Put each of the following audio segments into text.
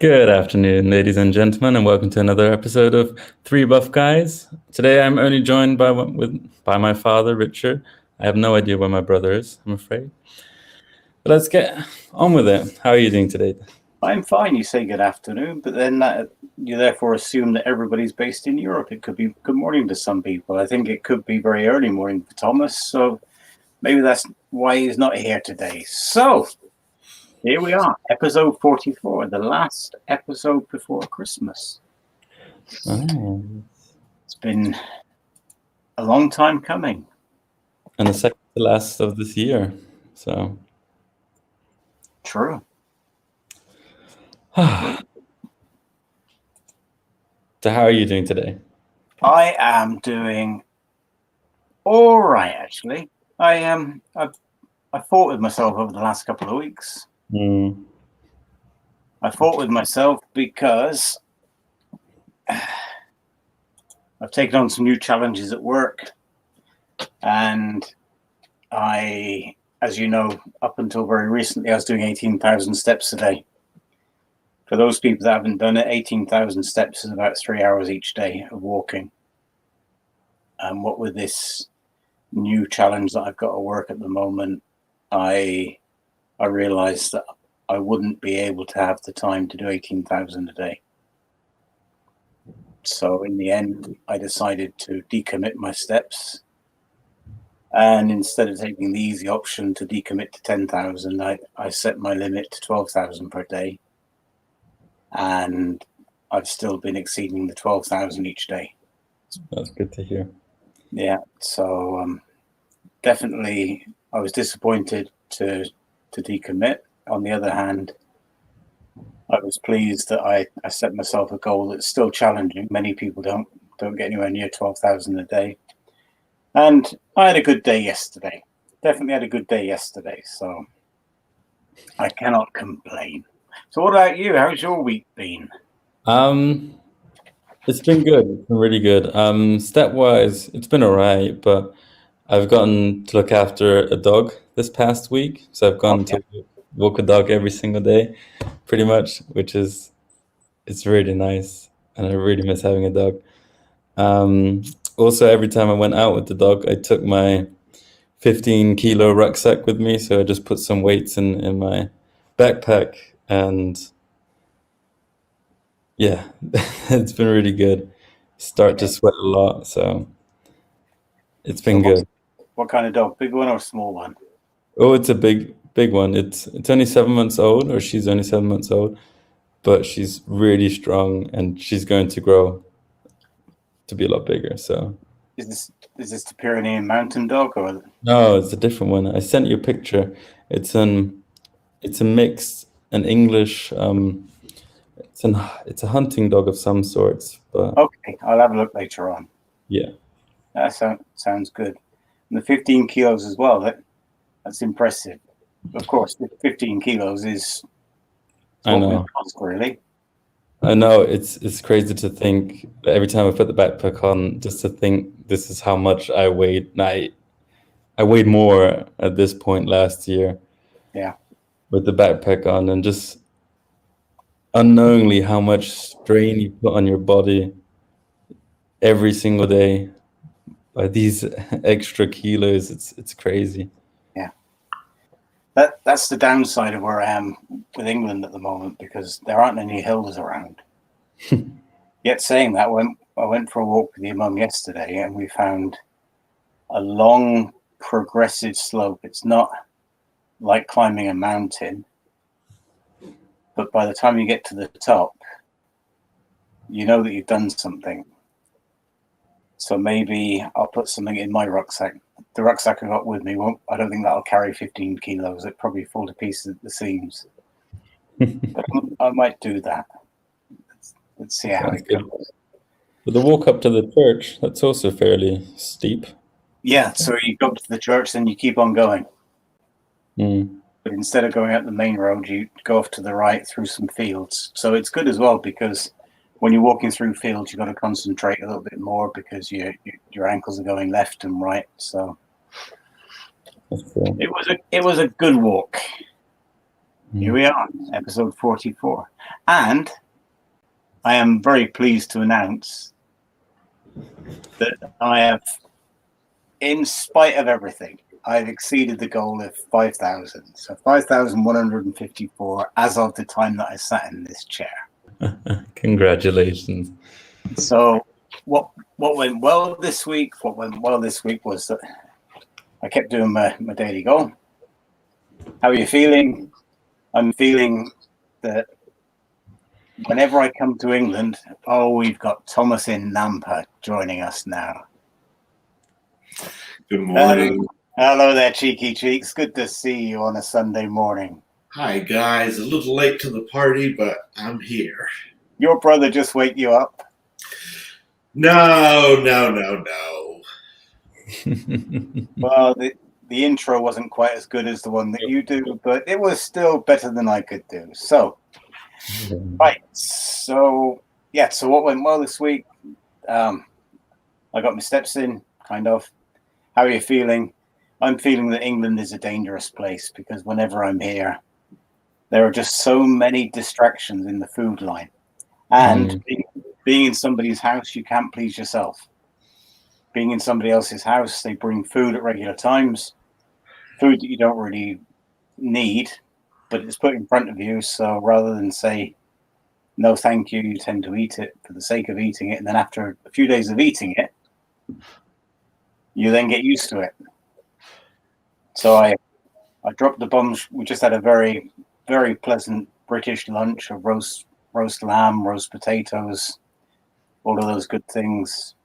Good afternoon, ladies and gentlemen, and welcome to another episode of Three Buff Guys. Today, I'm only joined by my father, Richard. I have no idea where my brother is, I'm afraid. But let's get on with it. How are you doing today? I'm fine. You say good afternoon, but then you therefore assume that everybody's based in Europe. It could be good morning to some people. I think it could be very early morning for Thomas, so maybe that's why he's not here today. So here we are, episode 44, the last episode before Christmas. Oh, It's been a long time coming. and the second to last of this year. So, True. so how are you doing today? I am doing all right, actually. I fought with myself over the last couple of weeks. I fought with myself because I've taken on some new challenges at work, and as you know, up until very recently, I was doing 18,000 steps a day. For those people that haven't done it, 18,000 steps is about 3 hours each day of walking. And what with this new challenge that I've got at work at the moment, I realized that I wouldn't be able to have the time to do 18,000 a day. So in the end, I decided to decommit my steps. And instead of taking the easy option to decommit to 10,000, I set my limit to 12,000 per day. And I've still been exceeding the 12,000 each day. That's good to hear. Yeah, so definitely I was disappointed to decommit. On the other hand, I was pleased that I set myself a goal that's still challenging. Many people don't get anywhere near 12,000 a day. And I had a good day yesterday. Definitely had a good day yesterday. So I cannot complain. So what about you? How's your week been? It's been good. It's been really good. Step-wise, it's been all right, but I've gotten to look after a dog this past week. So I've gone to walk a dog every single day, pretty much, it's really nice, and I really miss having a dog. Also, every time I went out with the dog, I took my 15-kilo rucksack with me. So I just put some weights in my backpack, and yeah, it's been really good. Start to sweat a lot, so it's been good. What kind of dog? Big one or small one? Oh, it's a big one. It's only 7 months old, or she's only 7 months old, but she's really strong, and she's going to grow to be a lot bigger. So Is this the Pyrenean mountain dog or? no, it's a different one. I sent you a picture. It's a mix, an English. It's a hunting dog of some sorts, but Okay, I'll have a look later on. yeah. That sounds good. And the 15 kilos as well. That's impressive. Of course, 15 kilos is I know. really. I know it's crazy to think that every time I put the backpack on, just to think this is how much I weighed. I weighed more at this point last year. Yeah. With the backpack on, and just unknowingly how much strain you put on your body every single day by these extra kilos. It's crazy. Yeah. That's the downside of where I am with England at the moment, because there aren't any hills around. Yet saying that, I went for a walk with your mum yesterday, and we found a long progressive slope. It's not like climbing a mountain, but by the time you get to the top, you know that you've done something. So maybe I'll put something in my rucksack. The rucksack I got with me I don't think that'll carry 15 kilos. It probably fall to pieces at the seams. But I might do that. Let's see how it goes. But the walk up to the church, that's also fairly steep. Yeah, so you go to the church, then you keep on going. But instead of going up the main road, you go off to the right through some fields. So it's good as well, because when you're walking through fields, you've got to concentrate a little bit more, because your ankles are going left and right. So it was a good walk. Here we are, episode 44. And I am very pleased to announce that I have, in spite of everything, I've exceeded the goal of 5,000. So 5,154 as of the time that I sat in this chair. Congratulations. So what went well this week? What went well this week was that I kept doing my daily goal. How are you feeling? I'm feeling that whenever I come to England, we've got Thomas in Nampa joining us now. Good morning. Hello there, Cheeky Cheeks. Good to see you on a Sunday morning. Hi, guys. A little late to the party, but I'm here. Your brother just wake you up? No. Well, the intro wasn't quite as good as the one that you do, but it was still better than I could do. So, right. So what went well this week? I got my steps in, kind of. How are you feeling? I'm feeling that England is a dangerous place because whenever I'm here, there are just so many distractions in the food line. And being in somebody's house, you can't please yourself. Being in somebody else's house, they bring food at regular times, food that you don't really need, but it's put in front of you. So rather than say, no, thank you, you tend to eat it for the sake of eating it. And then after a few days of eating it, you then get used to it. So I dropped the bombs. We just had a very, very pleasant British lunch of roast lamb, roast potatoes, all of those good things,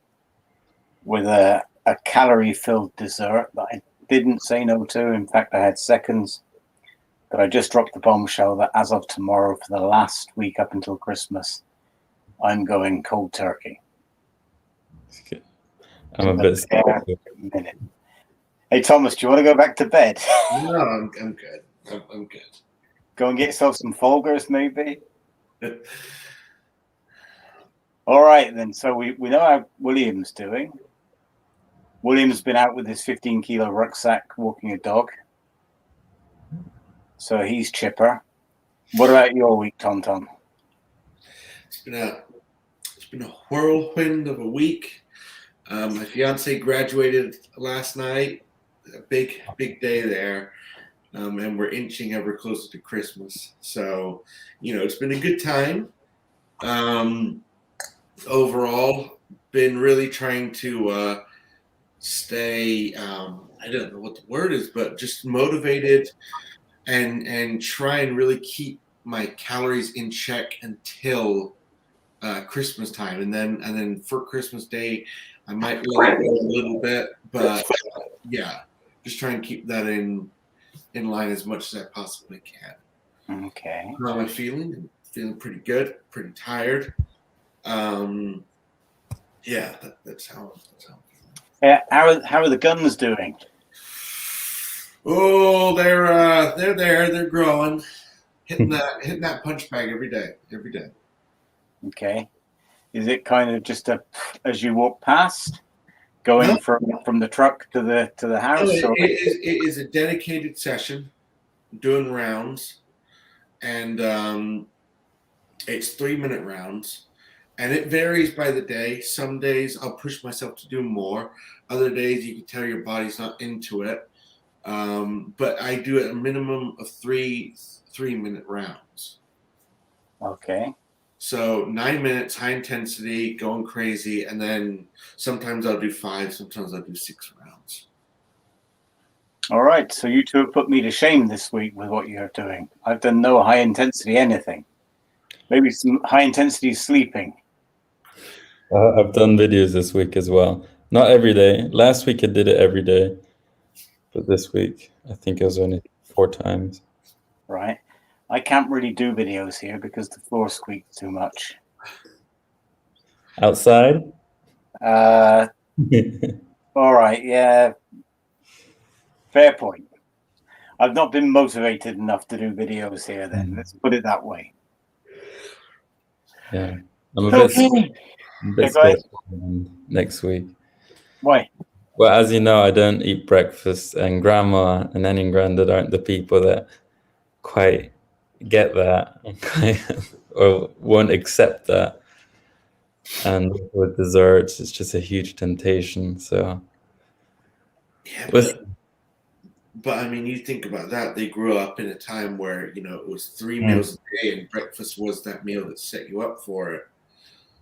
with a calorie-filled dessert that I didn't say no to. In fact, I had seconds. But I just dropped the bombshell that as of tomorrow, for the last week up until Christmas, I'm going cold turkey. I'm a bit scared. Hey, Thomas, do you want to go back to bed? No, I'm good. I'm good. Go and get yourself some Folgers, maybe? All right, then. So we know how William's doing. William's been out with his 15-kilo rucksack walking a dog. So he's chipper. What about your week, Tom Tom? It's been a whirlwind of a week. My fiance graduated last night. A big day there. And we're inching ever closer to Christmas. So, it's been a good time. Overall, been really trying to stay, I don't know what the word is, but just motivated and try and really keep my calories in check until Christmas time. And then for Christmas Day, I might let it go a little bit, but yeah, just try and keep that in line as much as I possibly can. Okay. How am I feeling? I'm feeling pretty good, pretty tired. Yeah, that's how I'm feeling. Yeah, how are the guns doing? Oh, they're there. They're growing, hitting that punch bag every day. Okay. Is it kind of just as you walk past, going from the truck to the house? No, it is a dedicated session, doing rounds, and it's 3-minute rounds, and it varies by the day. Some days I'll push myself to do more. Other days you can tell your body's not into it. But I do a minimum of 3-minute rounds. Okay. So 9 minutes, high intensity, going crazy, and then sometimes I'll do 5, sometimes I'll do 6 rounds. All right. So you two have put me to shame this week with what you're doing. I've done no high intensity anything. Maybe some high intensity sleeping. I've done videos this week as well. Not every day. Last week I did it every day. But this week, I think it was only 4 times. Right. I can't really do videos here because the floor squeaks too much. Outside? All right. Yeah. Fair point. I've not been motivated enough to do videos here then. Let's put it that way. Yeah. I'm a bit scared next week. Why? Well, as you know, I don't eat breakfast, and Grandma and Nanny and Grandad aren't the people that quite get that or won't accept that. And with desserts, it's just a huge temptation. So, Yeah, with but I mean, you think about that. They grew up in a time where it was 3 meals mm, a day, and breakfast was that meal that set you up for it.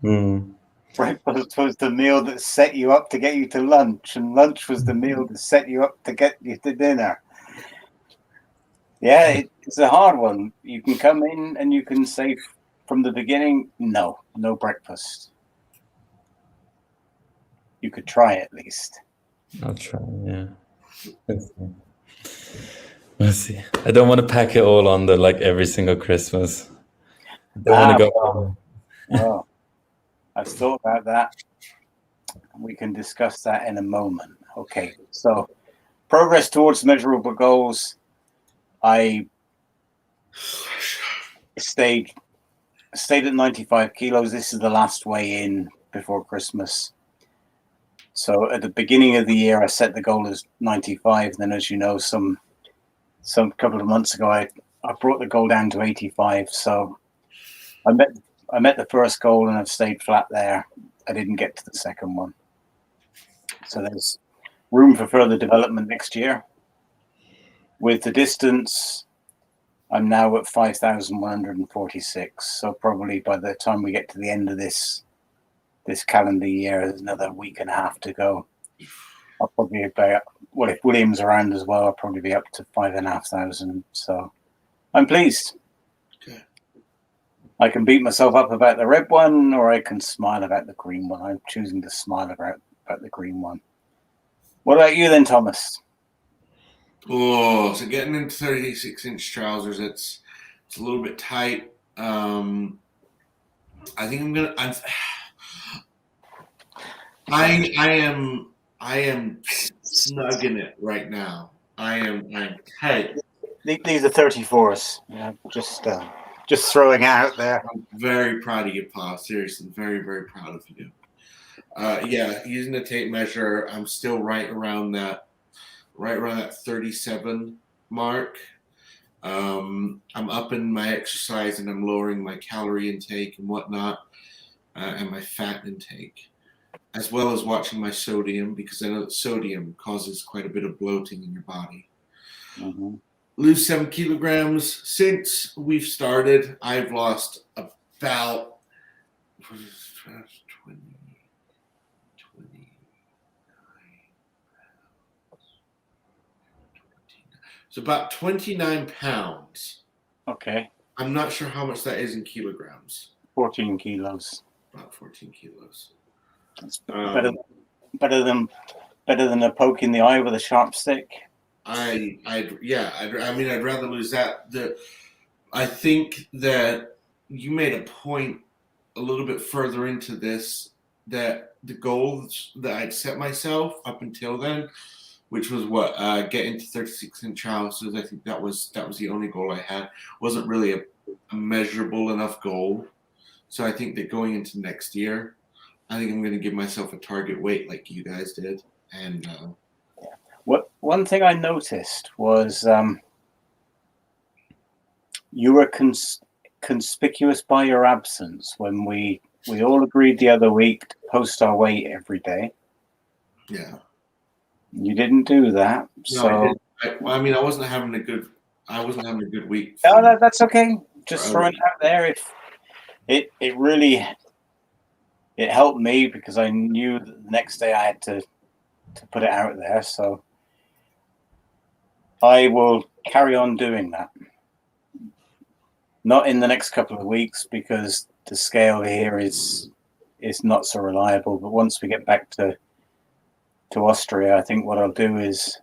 mm, Breakfast was the meal that set you up to get you to lunch, and lunch was the meal that set you up to get you to dinner. Yeah, it's a hard one. You can come in and you can say from the beginning, no breakfast. You could try at least. I'll try. Yeah, let's see. Let's see. I don't want to pack it all on the like every single Christmas. I don't want to go. Well, I've thought about that. We can discuss that in a moment. Okay, so progress towards measurable goals. I stayed at 95 kilos. This is the last weigh in before Christmas. So at the beginning of the year, I set the goal as 95. Then, as you know, some couple of months ago, I brought the goal down to 85. So I met the first goal and I've stayed flat there. I didn't get to the second one. So there's room for further development next year. With the distance, I'm now at 5,146. So probably by the time we get to the end of this calendar year, there's another week and a half to go. I'll probably be well, if William's around as well, I'll probably be up to 5,500. So I'm pleased. Okay. I can beat myself up about the red one, or I can smile about the green one. I'm choosing to smile about the green one. What about you then, Thomas? Oh, so getting into 36-inch trousers, it's a little bit tight. I think I am snugging it right now. I am tight. These are 34s. Yeah, just throwing out there. I'm very proud of you, Pa. Seriously, very, very proud of you. Yeah, using the tape measure, I'm still right around that 37 mark. I'm upping my exercise and I'm lowering my calorie intake and whatnot, and my fat intake, as well as watching my sodium, because I know that sodium causes quite a bit of bloating in your body. Mm-hmm. Lose 7 kilograms since we've started. I've lost about 20, so about 29 pounds. Okay. I'm not sure how much that is in kilograms. 14 kilos. About 14 kilos. That's better than a poke in the eye with a sharp stick. I'd rather lose that. I think that you made a point a little bit further into this, that the goals that I'd set myself up until then, which was get into 36-inch trousers. I think that was the only goal I had. Wasn't really a measurable enough goal. So I think that going into next year, I think I'm going to give myself a target weight like you guys did. And one thing I noticed was you were conspicuous by your absence when we all agreed the other week to post our weight every day. Yeah. You didn't do that. No, so I mean, I wasn't having a good week. No, that's okay. Just throwing it out there. If it really helped me, because I knew that the next day I had to put it out there. So I will carry on doing that. Not in the next couple of weeks, because the scale here is not so reliable. But once we get back to Austria, I think what I'll do is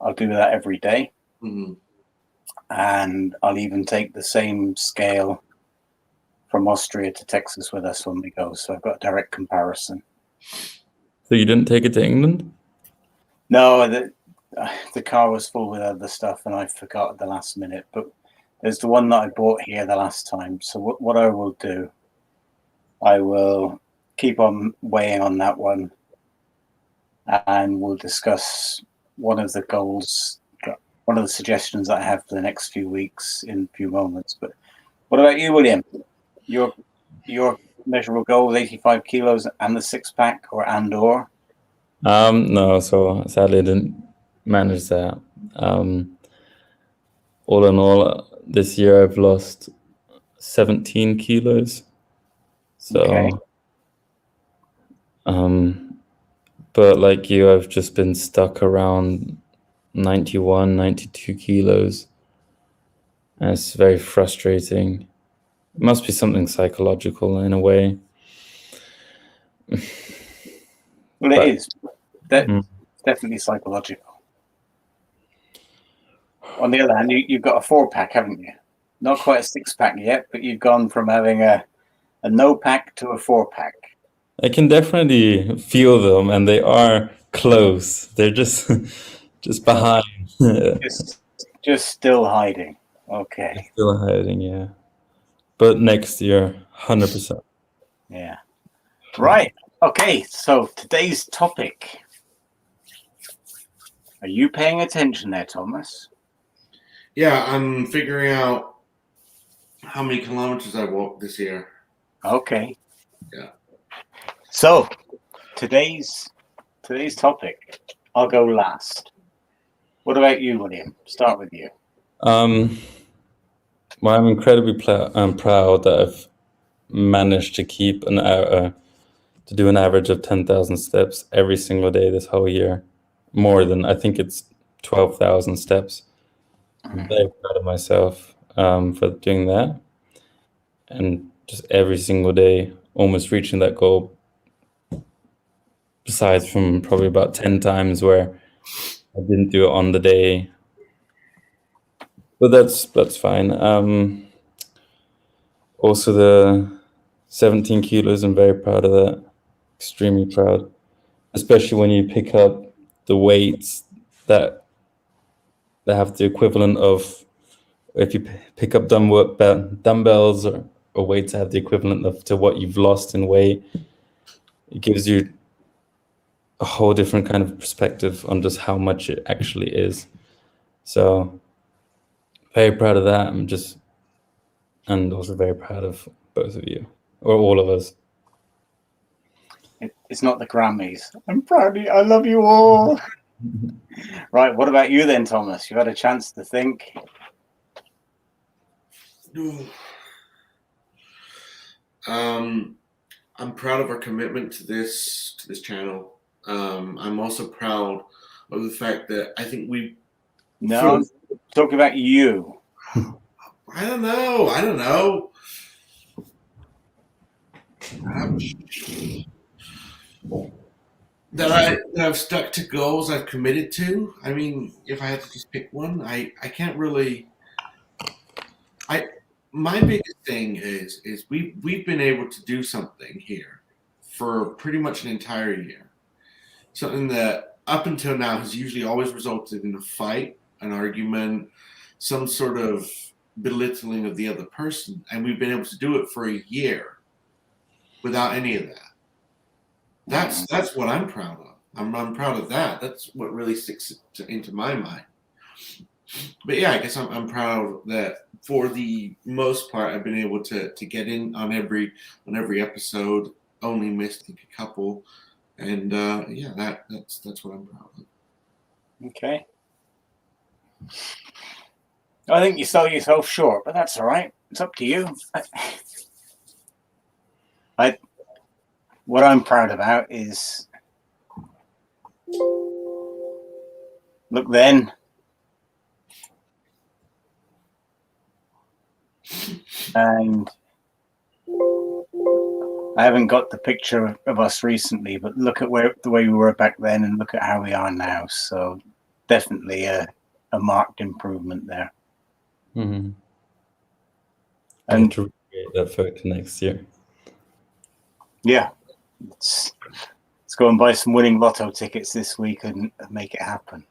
I'll do that every day. Mm-hmm. And I'll even take the same scale from Austria to Texas with us when we go. So I've got a direct comparison. So you didn't take it to England? No, the car was full with other stuff and I forgot at the last minute. But there's the one that I bought here the last time. So what I will do, I will keep on weighing on that one, and we'll discuss one of the goals one of the suggestions I have for the next few weeks in a few moments. But what about you, William? Your measurable goal is 85 kilos and the six-pack, or? No, so sadly I didn't manage that. All in all, this year I've lost 17 kilos. So, Okay. But like you, I've just been stuck around 91, 92 kilos. And it's very frustrating. It must be something psychological in a way. Well, But it is. That's mm, definitely psychological. On the other hand, you've got a 4-pack, haven't you? Not quite a 6-pack yet, but you've gone from having a no-pack to a 4-pack. I can definitely feel them, and they are close. They're just just behind. Just still hiding. Okay. They're still hiding, yeah. But next year, 100%. Yeah. Right. Okay. So today's topic. Are you paying attention there, Thomas? Yeah, I'm figuring out how many kilometers I walked this year. Okay. Yeah. So today's topic. I'll go last. What about you, William? Start with you. Well, I'm incredibly proud that I've managed to keep to do an average of 10,000 steps every single day this whole year. More than, I think it's 12,000 steps. I'm very proud of myself for doing that. And just every single day, almost reaching that goal. Besides from probably about 10 times where I didn't do it on the day. But that's fine. Also the 17 kilos, I'm very proud of that. Extremely proud. Especially when you pick up the weights that have the equivalent of, if you pick up dumbbells or weights that have the equivalent of to what you've lost in weight, it gives you a whole different kind of perspective on just how much it actually is. So very proud of that. And also very proud of both of you, or all of us. It's not the Grammys. I'm proud of you. I love you all. Right. What about you then, Thomas? You had a chance to think. I'm proud of our commitment to this channel. I'm also proud of the fact that I think we. No, I'm talking about you. I don't know. That I've stuck to goals I've committed to. I mean, if I had to just pick one, I can't really. My biggest thing is we've been able to do something here for pretty much an entire year. Something that up until now has usually always resulted in a fight, an argument, some sort of belittling of the other person, and we've been able to do it for a year without any of that. That's what I'm proud of. I'm proud of that. That's what really sticks into my mind. But yeah, I guess I'm proud that for the most part I've been able to get in on every episode. Only missed, I think, a couple, and yeah, that's what I'm proud of. Okay. I think you sell yourself short, but that's all right. It's up to you. What I'm proud about is, look then. And I haven't got the picture of us recently, but look at the way we were back then and look at how we are now. So definitely a marked improvement there. Mm-hmm. I And need to recreate that photo next year. yeah, let's go and buy some winning lotto tickets this week and make it happen.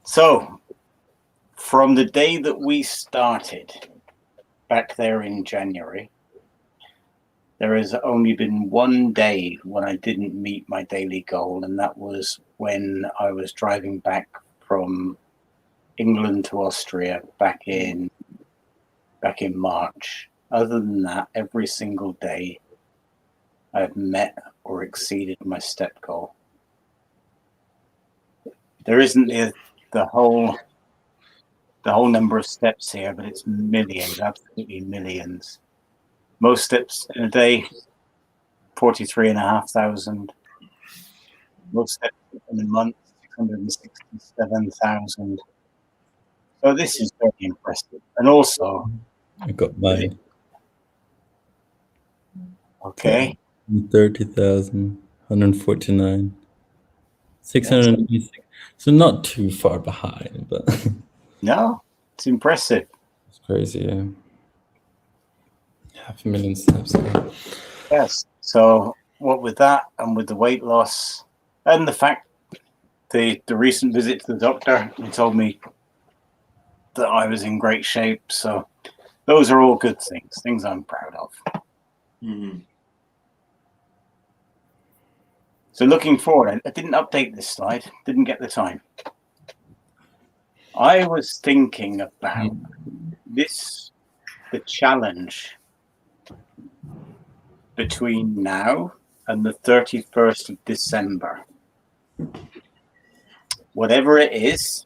So from the day that we started back there in January, there has only been one day when I didn't meet my daily goal, and that was when I was driving back from England to Austria back in March. Other than that, every single day I've met or exceeded my step goal. There isn't the whole number of steps here, but it's millions, absolutely millions. Most steps in a day, 43,500. Most steps in a month, 667,000. So this is very impressive. And also, I got mine. Okay. 30,000, 149, 686. So not too far behind, but No, it's impressive. it's crazy. Yeah. 500,000 steps. Yes. So what with that and with the weight loss and the fact the recent visit to the doctor, he told me that I was in great shape. So those are all good things I'm proud of. Mm-hmm. So looking forward, I didn't update this slide, didn't get the time. I was thinking about the challenge between now and the 31st of December. Whatever it is,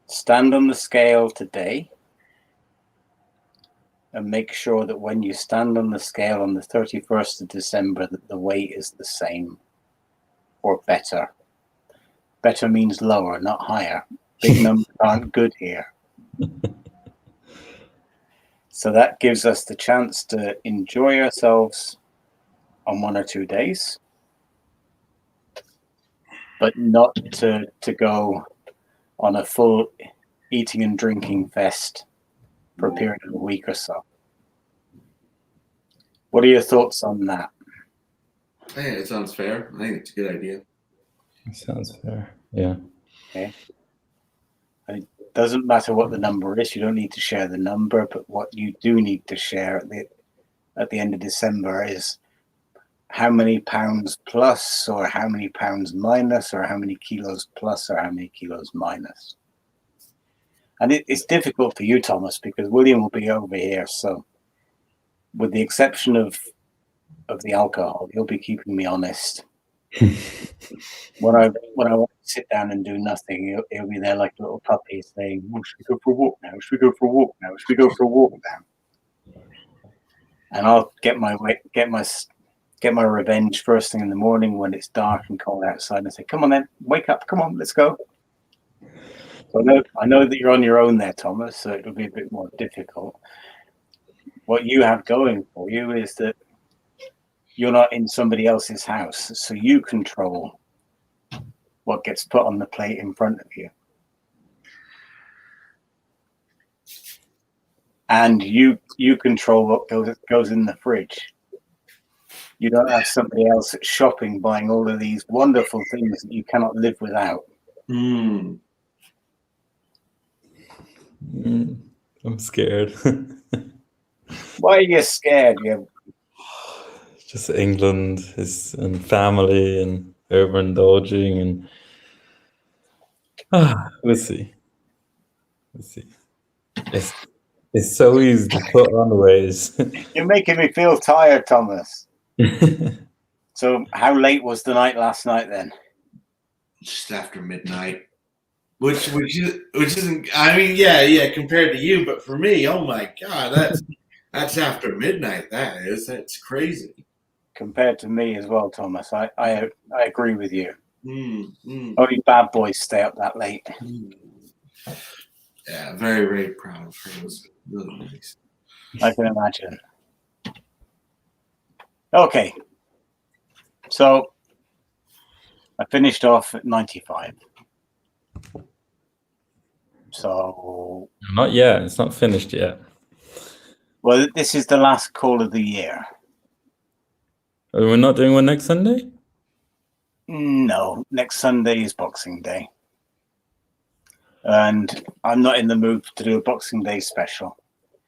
stand on the scale today and make sure that when you stand on the scale on the 31st of December, that the weight is the same or better. Better means lower, not higher. Big numbers aren't good here. So that gives us the chance to enjoy ourselves on 1 or 2 days, but not to go on a full eating and drinking fest for a period of a week or so. What are your thoughts on that? I think it sounds fair. I think it's a good idea. It sounds fair. Yeah. Okay. It doesn't matter what the number is. You don't need to share the number, but what you do need to share at the end of December is how many pounds plus, or how many pounds minus, or how many kilos plus, or how many kilos minus. And it's difficult for you, Thomas, because William will be over here. So with the exception of the alcohol, he'll be keeping me honest. When I want to sit down and do nothing, he'll be there like a little puppy saying, "Oh, should we go for a walk now? Should we go for a walk now? Should we go for a walk now?" And I'll get my revenge first thing in the morning when it's dark and cold outside, and say, "Come on then, wake up! Come on, let's go." So I know that you're on your own there, Thomas. So it'll be a bit more difficult. What you have going for you is that you're not in somebody else's house, so you control what gets put on the plate in front of you. And you control what goes in the fridge. You don't have somebody else at shopping buying all of these wonderful things that you cannot live without. Mm. I'm scared. Why are you scared? Just England and family and overindulging and we'll see. We'll see. It's so easy to put on ways. You're making me feel tired, Thomas. So how late was the night last night then? Just after midnight. Which isn't, I mean, yeah, compared to you, but for me, oh my God, that's after midnight. That's crazy. Compared to me as well, Thomas. I agree with you. Only bad boys stay up that late. Yeah, very, very proud of her. It was really nice. I can imagine. Okay. So I finished off at 95. So Not yet. It's not finished yet. Well, this is the last call of the year. We're not doing one next Sunday? No, next Sunday is Boxing Day. And I'm not in the mood to do a Boxing Day special.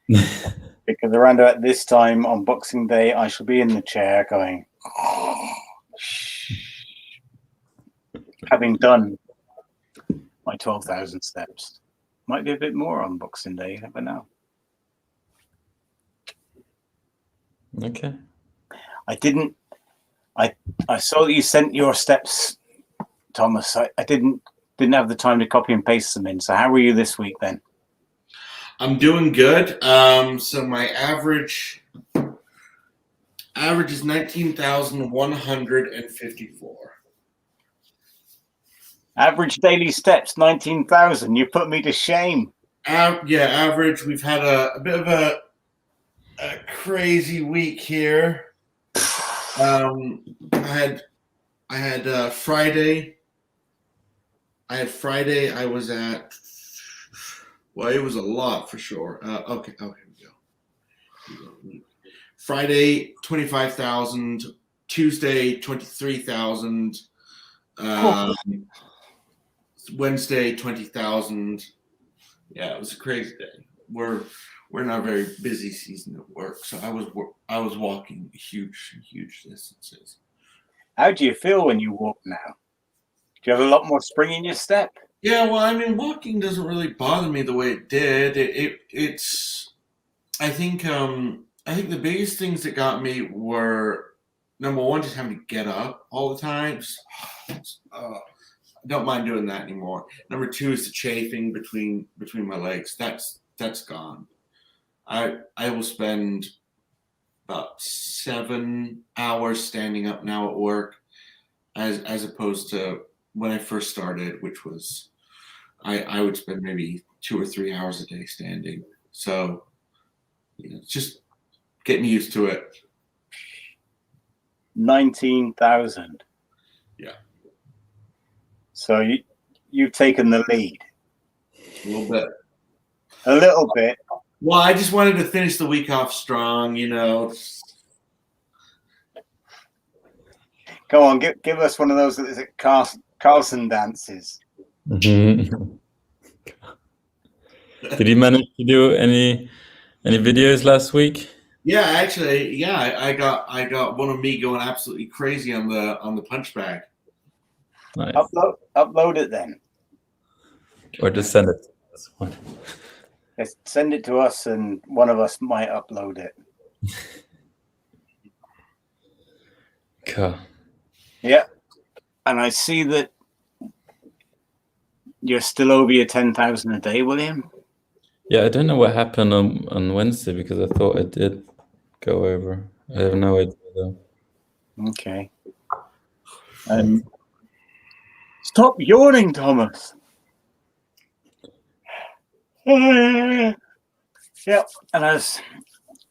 Because around about this time on Boxing Day, I shall be in the chair going, having done my 12,000 steps. Might be a bit more on Boxing Day, you never know. Okay. I saw that you sent your steps, Thomas. I didn't have the time to copy and paste them in. So how were you this week then? I'm doing good. So my average is 19,154. Average daily steps, 19,000. You put me to shame. Yeah, average. We've had a bit of a crazy week here. I had Friday. I was at. Well, it was a lot for sure. Okay. Oh, here we go. Friday, 25,000. Tuesday, 23,000. Wednesday, 20,000. Yeah, it was a crazy day. We're in a very busy season at work, so I was walking huge distances. How do you feel when you walk now? Do you have a lot more spring in your step? Yeah, well, I mean, walking doesn't really bother me the way it did. It's. I think the biggest things that got me were, number one, just having to get up all the time. I don't mind doing that anymore. Number two is the chafing between my legs. That's gone. I will spend about 7 hours standing up now at work, as opposed to when I first started, which was I would spend maybe 2 or 3 hours a day standing. So, it's just getting used to it. 19,000. Yeah. So you've taken the lead. A little bit. A little bit. Well, I just wanted to finish the week off strong, Go on, give us one of those Carlson dances. Mm-hmm. Did you manage to do any videos last week? Yeah, actually, I got one of me going absolutely crazy on the punch bag. Nice. Upload it then. Or just send it to us. Let's send it to us, and one of us might upload it. Cool. Yeah, and I see that you're still over your 10,000 a day, William. Yeah, I don't know what happened on Wednesday because I thought I did go over. I have no idea though. Okay. Stop yawning, Thomas. Yeah, and as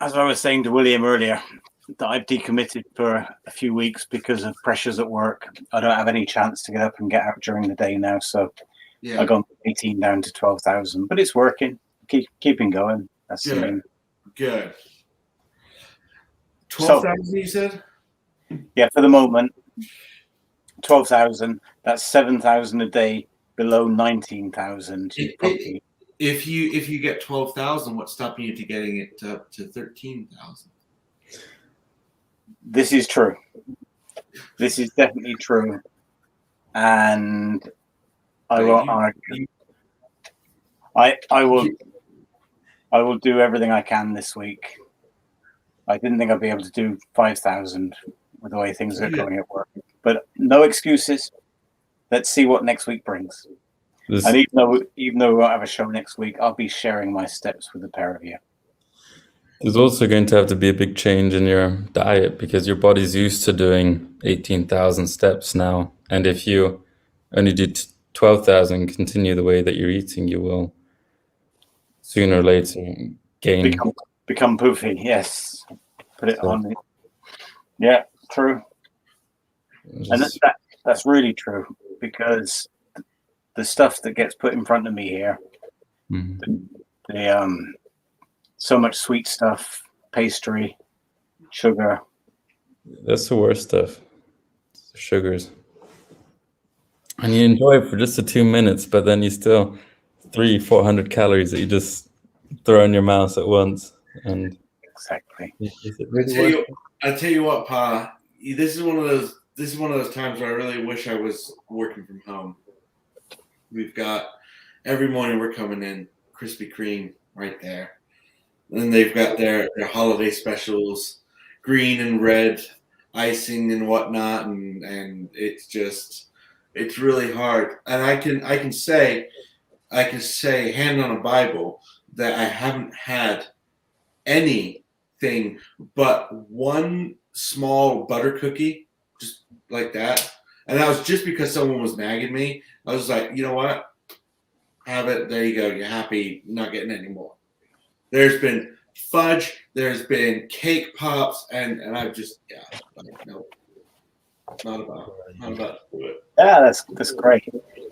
I was saying to William earlier, that I've decommitted for a few weeks because of pressures at work. I don't have any chance to get up and get out during the day now, so Yeah. I've gone from 18 down to 12,000, but it's working. Keeping going. That's the main. Good. 12,000, you said? Yeah, for the moment, 12,000. That's 7,000 a day below 19,000. If you get 12,000, what's stopping you to getting it up to 13,000? This is true. This is definitely true, and I won't argue. I will do everything I can this week. I didn't think I'd be able to do 5,000 with the way things are going at work, but no excuses. Let's see what next week brings. And even though we won't have a show next week, I'll be sharing my steps with the pair of you. There's also going to have to be a big change in your diet because your body's used to doing 18,000 steps now. And if you only do 12,000 and continue the way that you're eating, you will sooner or later gain. Become poofy, yes. Put it on it. Yeah, true. And that's really true because the stuff that gets put in front of me here, so much sweet stuff, pastry, sugar. That's the worst stuff. The sugars. And you enjoy it for just the 2 minutes, but then you still 300-400 calories that you just throw in your mouth at once. And exactly. Is it really I tell you what, Pa, this is one of those this is one of those times where I really wish I was working from home. We've got every morning we're coming in Krispy Kreme right there. And they've got their holiday specials, green and red icing and whatnot, and it's really hard. And I can say hand on a Bible that I haven't had anything but one small butter cookie, just like that. And that was just because someone was nagging me. I was like, you know what? Have it. There you go. You're happy. You're not getting any more. There's been fudge. There's been cake pops, and I've just like, no, not about to do it. Yeah, that's great.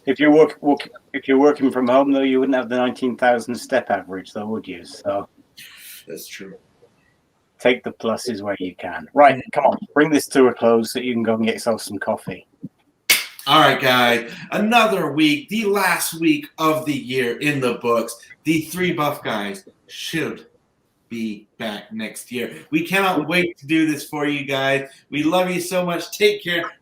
If you're working from home though, you wouldn't have the 19,000 step average, though, would you? So that's true. Take the pluses where you can. Right, come on, bring this to a close so you can go and get yourself some coffee. All right, guys, another week, the last week of the year in the books. The 3 buff guys should be back next year. We cannot wait to do this for you guys. We love you so much. Take care.